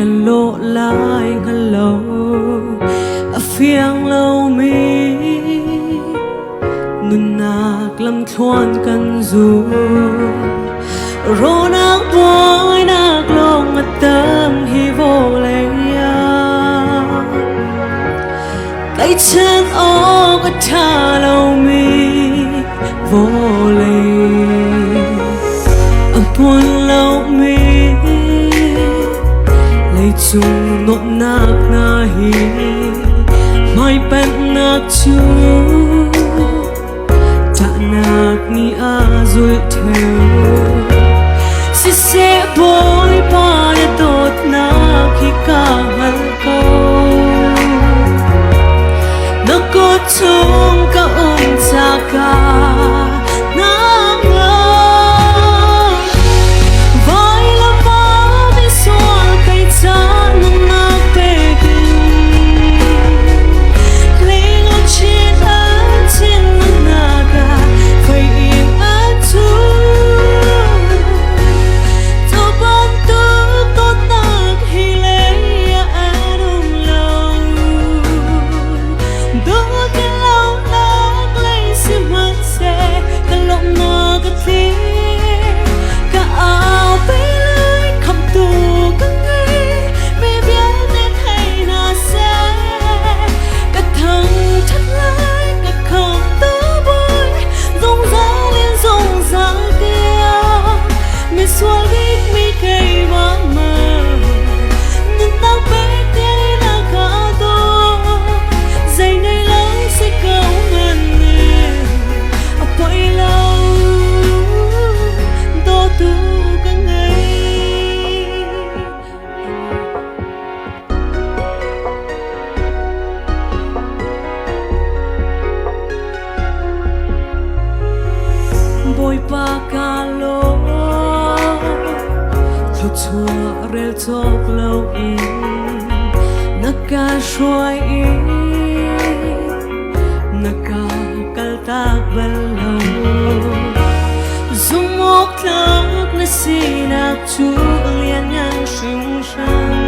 cần lộ lại ngăn lâu ở phiang lâu mi nun nạc lâm thoan cần dù rô nạc bói nạc lòng ngặt tâm hi vô lệ cái chân ô có thả lâu mi vô lệ ở buồn lâu mi chung nốt nạc na hi mai pen nạc chu ta nạc ni a rồi theo si se boy pa ya tot nạc hi ka hal ko na ko chung ka cha ka bôi ba ca lô thọ chua rel chok lâu in naka shoai in naka kal tak bal lâu zum mok thak na sinak chu lian yang shing shang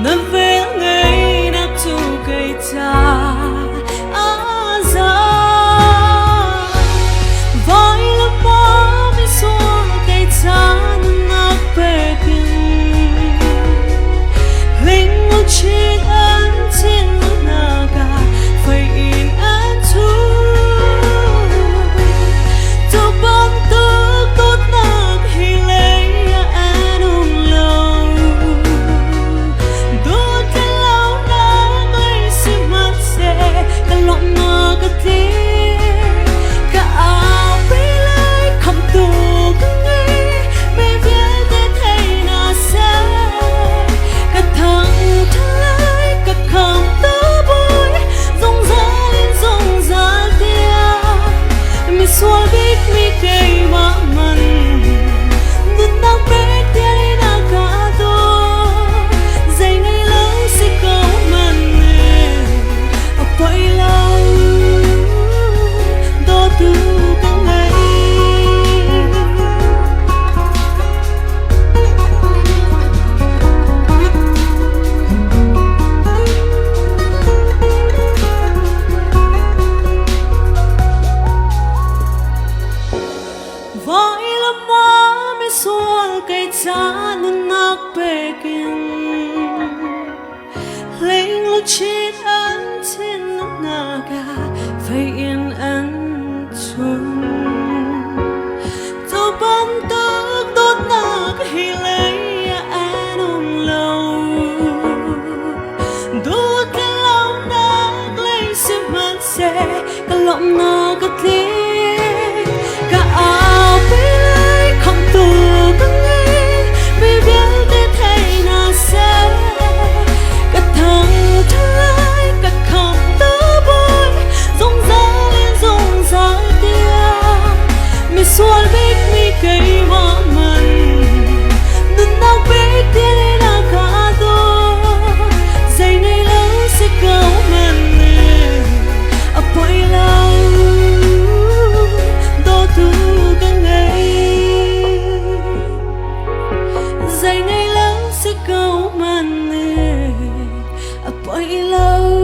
na vel ngay nak chu kai cha cây cha nun nạc bê kinh lên lúc chết ăn trên nước naga phải yên ăn chung tàu bắn tức tốt nạc hi lấy ăn ôm lâu đôi cái lâu nạc lấy xem mắt xe cái lọng nạc cái tiếng cả áo bê lấy không tù vì biết để thấy na sẽ cả thằng thơ lâu đô thu cả ngày dài ngày lâu sẽ câu màn nề bấy lâu